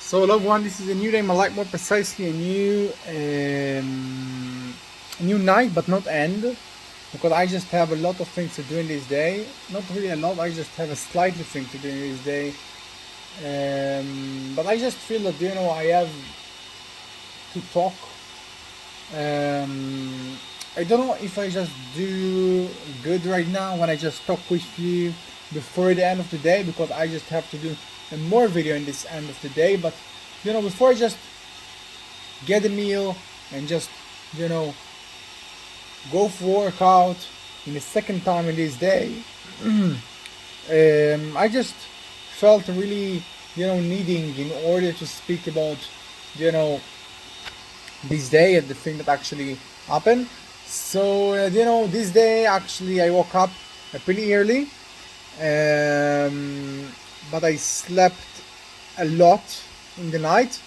So, loved one, this is a new day. My life, more precisely, a new night, but not end, because I just have a lot of things to do in this day. Not really a lot. I just have a slightly thing to do in this day. But I just feel that I have to talk. I don't know if I just do good right now when I just talk with you before the end of the day, because I just have to do a more video in this end of the day. But before I just get a meal and just you know go for workout in the second time in this day, I just felt really needing in order to speak about you know this day and the thing that actually happened. So this day actually I woke up pretty early, um, but I slept a lot in the night,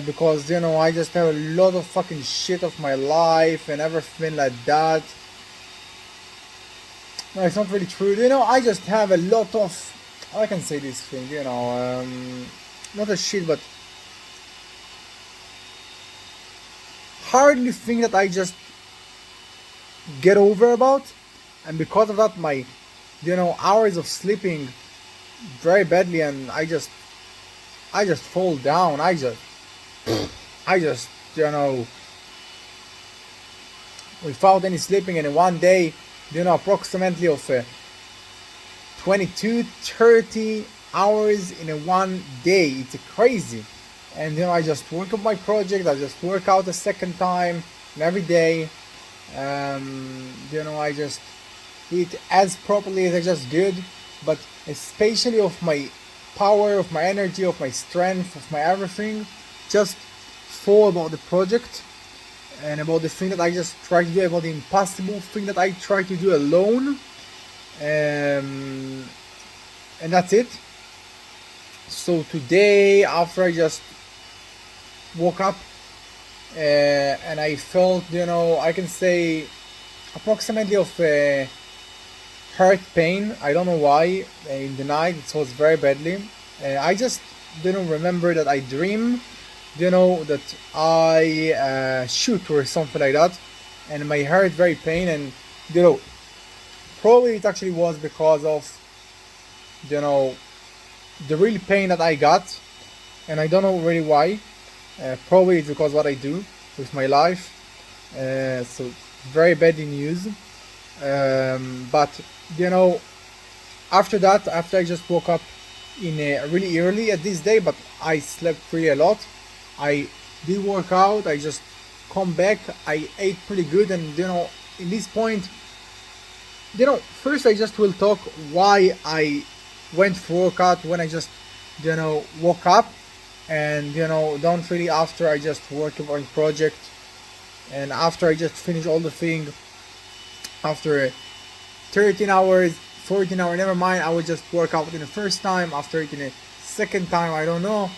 because I just have a lot of fucking shit of my life and everything like that. No, it's not really true. I just have a lot of, I can say this thing, not a shit, but hardly thing that I just get over about, and because of that, my hours of sleeping very badly, and I just fall down. I just without any sleeping, and in one day, approximately of 22 30 hours in a one day. It's crazy. And I just work on my project. I just work out a second time and every day. I just eat as properly as I just did, but especially of my power, of my energy, of my strength, of my everything, just for about the project and about the thing that I just try to do, about the impossible thing that I try to do alone. And that's it. So today, after I just woke up, and I felt, I can say approximately of heart pain. I don't know why. In the night it was very badly. I just didn't remember that I dream, that I shoot or something like that, and my heart very pain, and probably it actually was because of you know the real pain that I got, and I don't know really why. Probably it's because what I do with my life. So very bad news. But you know, after that, after I just woke up in really early at this day, but I slept really a lot. I did work out. I just come back. I ate pretty good, and in this point, first I just will talk why I went for workout when I just woke up, and don't really after I just work on project, and after I just finish all the thing after 13 hours 14 hours, never mind, I will just work out in the first time, after it in the second time, I don't know.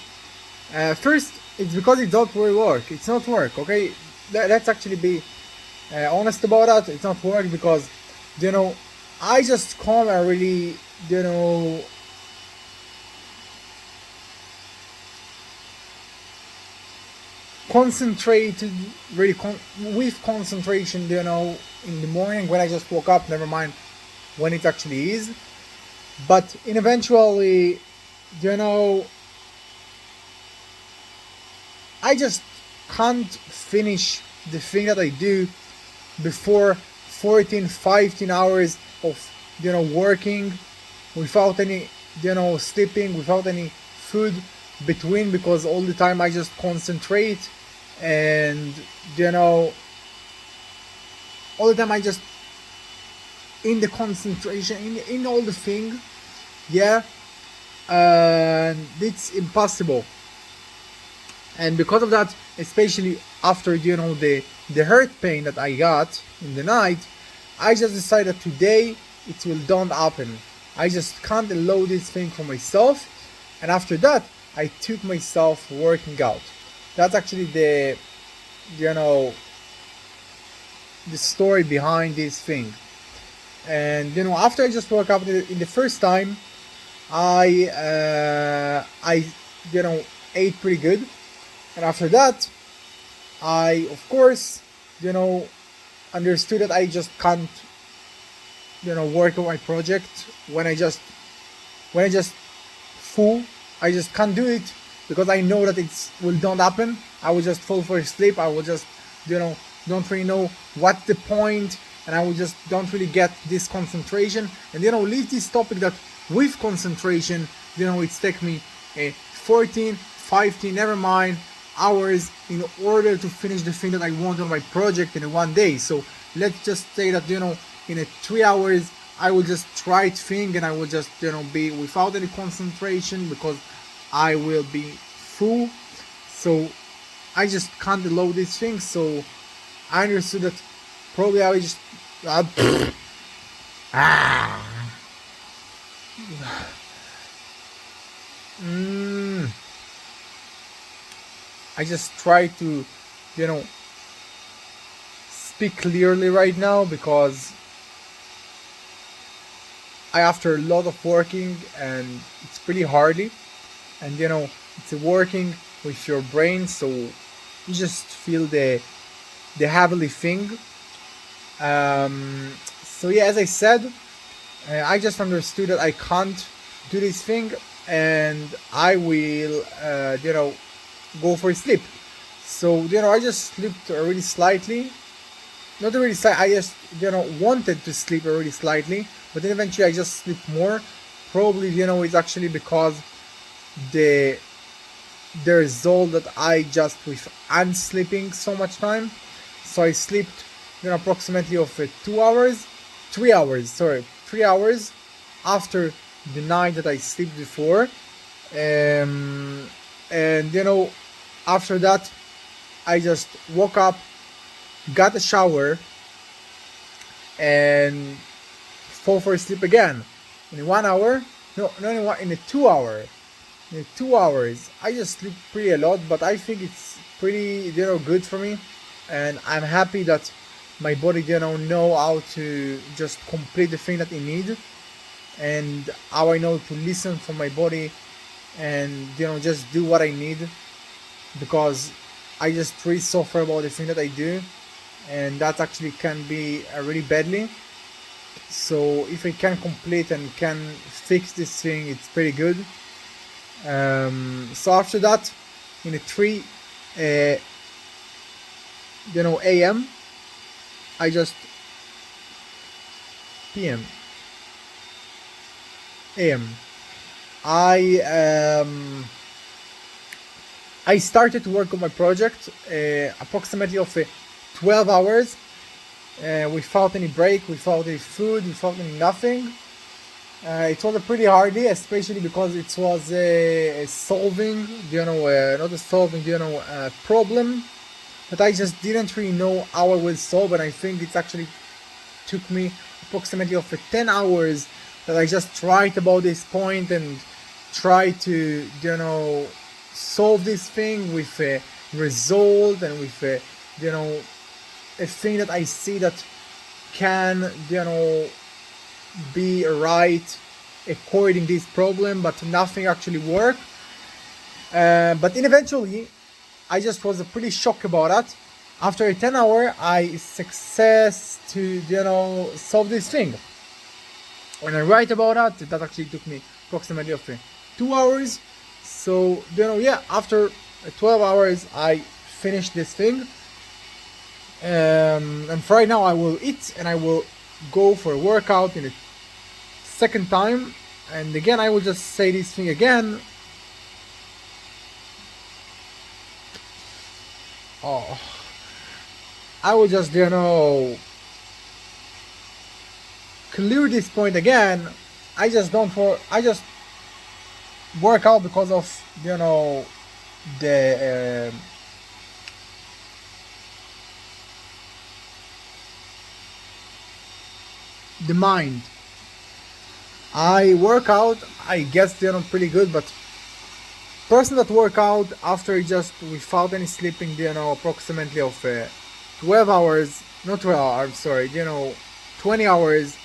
First, it's because it don't really work. It's not work, okay? Let's actually be honest about that. It's not work because you know I just come and really you know concentrated, really with concentration, in the morning when I just woke up, never mind when it actually is. But in eventually, you know I just can't finish the thing that I do before 14 15 hours of working, without any sleeping, without any food between, because all the time I just concentrate, and you know all the time I just in the concentration, in all the thing, yeah. And it's impossible, and because of that, especially after the hurt pain that I got in the night, I just decided today it will don't happen. I just can't allow this thing for myself, and after that I took myself working out. That's actually you know the story behind this thing. And after I just woke up in the first time, I you know ate pretty good, and after that, I of course, you know, understood that I just can't, work on my project when I just full. I just can't do it because I know that it's will don't happen. I will just fall for sleep. I will just, you know, don't really know what's the point, and I will just don't really get this concentration. And leave this topic that with concentration, it's take me a 14, 15, never mind hours in order to finish the thing that I want on my project in one day. So let's just say that in a 3 hours I will just try it thing, and I will just be without any concentration because I will be full. So I just can't load these things. So I understood that probably I will just I just try to you know speak clearly right now because I after a lot of working, and it's pretty hardy, and it's working with your brain, so you just feel the heavily thing. So yeah, as I said, I just understood that I can't do this thing, and I will go for sleep. So I just slept already slightly, not really slight. I just wanted to sleep already slightly, but then eventually I just sleep more. Probably it's actually because the the result that I just with unsleeping so much time. So I slept approximately of 2 hours, 3 hours, sorry, 3 hours after the night that I slept before. And after that I just woke up, got a shower, and fall for sleep again. In 1 hour, no, not in one, in a 2 hour. In 2 hours, I just sleep pretty a lot, but I think it's pretty good for me, and I'm happy that my body know how to just complete the thing that it need, and how I know to listen for my body, and just do what I need, because I just really suffer about the thing that I do, and that actually can be really badly. So if I can complete and can fix this thing, it's pretty good. So after that, in a 3 uh, a.m. I just p.m. a.m. I I started to work on my project approximately of 12 hours without any break, without any food, without any nothing. It was a pretty hardy, especially because it was a solving, not a solving, problem that I just didn't really know how I will solve, and I think it actually took me approximately of 10 hours that I just tried about this point and try to, solve this thing with a result and with a, a thing that I see that can, be right according this problem, but nothing actually worked. But then eventually, I just was pretty shocked about that. After a 10 hour, I success to solve this thing. When I write about that, that actually took me approximately of 2 hours. So yeah, after 12 hours, I finished this thing. And for right now, I will eat and I will go for a workout in a second time. And again, I will just say this thing again. Oh, I will just clear this point again. I just don't for I just work out because of the the mind. I work out, I guess pretty good, but person that work out after just without any sleeping, approximately of 12 hours, not 12 hours, sorry, 20 hours,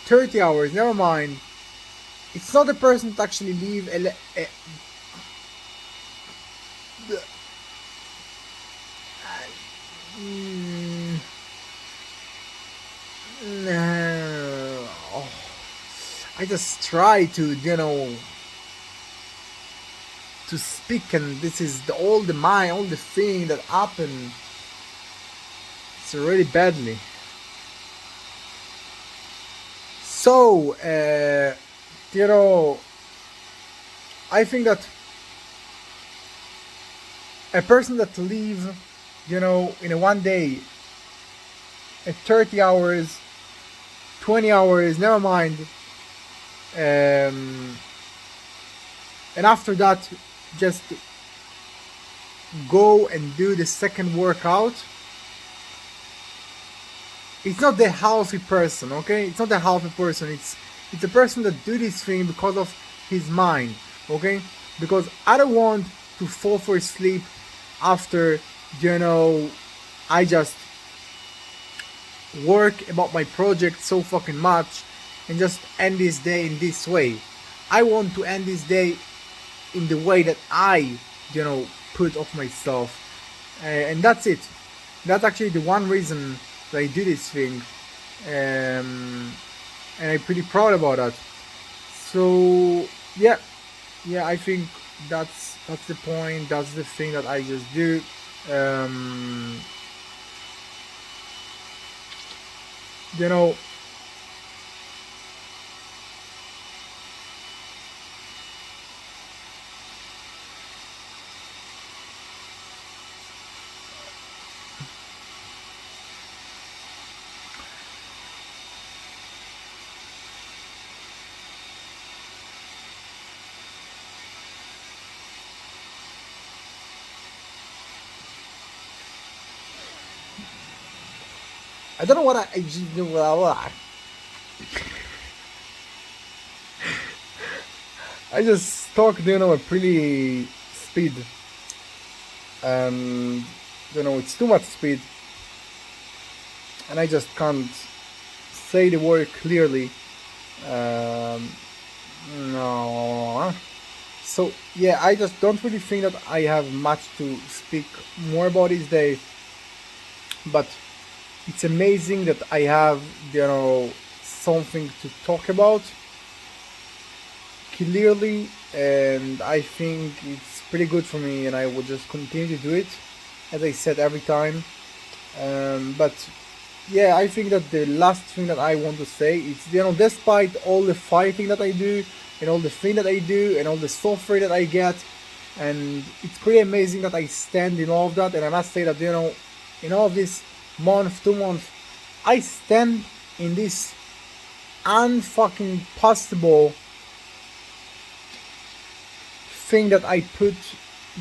30 hours, never mind. It's not a person that actually live Mm, no. I just try to, to speak, and this is all the mind, all the thing that happened. It's really badly. So, you know, I think that a person that live, in a one day, at 30 hours, 20 hours, never mind, um, and after that, just go and do the second workout. It's not the healthy person, okay? It's not the healthy person. It's a person that do this thing because of his mind, okay? Because I don't want to fall for sleep after, you know, I just work about my project so fucking much and just end this day in this way. I want to end this day in the way that I, put of myself, and that's it. That's actually the one reason that I do this thing, and I'm pretty proud about that. So yeah, yeah, I think that's the point. That's the thing that I just do. Um, you know, I don't know what I just do. I just talk, a pretty speed, and it's too much speed, and I just can't say the word clearly. Um, no. So yeah, I just don't really think that I have much to speak more about this day, but it's amazing that I have, something to talk about clearly, and I think it's pretty good for me, and I will just continue to do it, as I said every time. But yeah, I think that the last thing that I want to say is, despite all the fighting that I do, and all the thing that I do, and all the software that I get, and it's pretty amazing that I stand in all of that, and I must say that, in all of this month, 2 months, I stand in this unfucking possible thing that I put,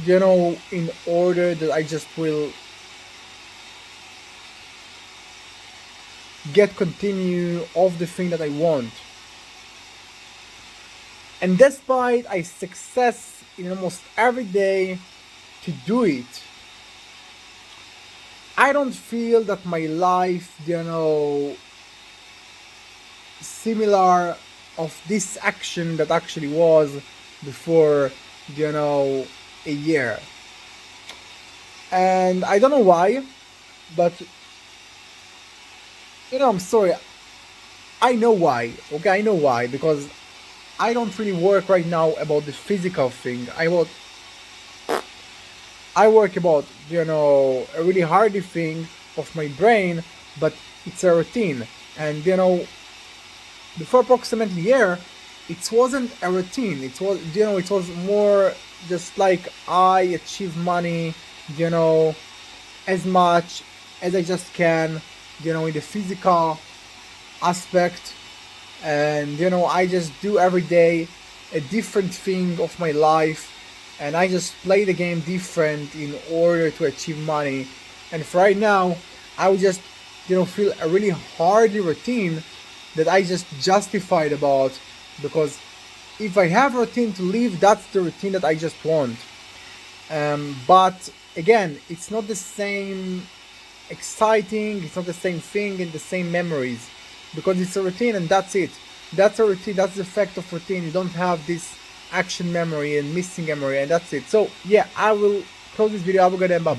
in order that I just will get continue of the thing that I want. And despite I success in almost every day to do it, I don't feel that my life, similar of this action that actually was before, a year. And I don't know why, but I'm sorry. I know why. Okay, I know why, because I don't really work right now about the physical thing. I work about, a really hardy thing of my brain, but it's a routine. And before approximately a year, it wasn't a routine. It was more just like I achieve money, you know, as much as I just can, in the physical aspect, and I just do every day a different thing of my life, and I just play the game different in order to achieve money. And for right now, I would just feel a really hard routine that I just justified about, because if I have a routine to live, that's the routine that I just want. But again, it's not the same exciting, it's not the same thing and the same memories, because it's a routine and that's it. That's a routine, that's the effect of routine. You don't have this action memory and missing memory, and that's it. So yeah, I will close this video. Have a good day. Bye.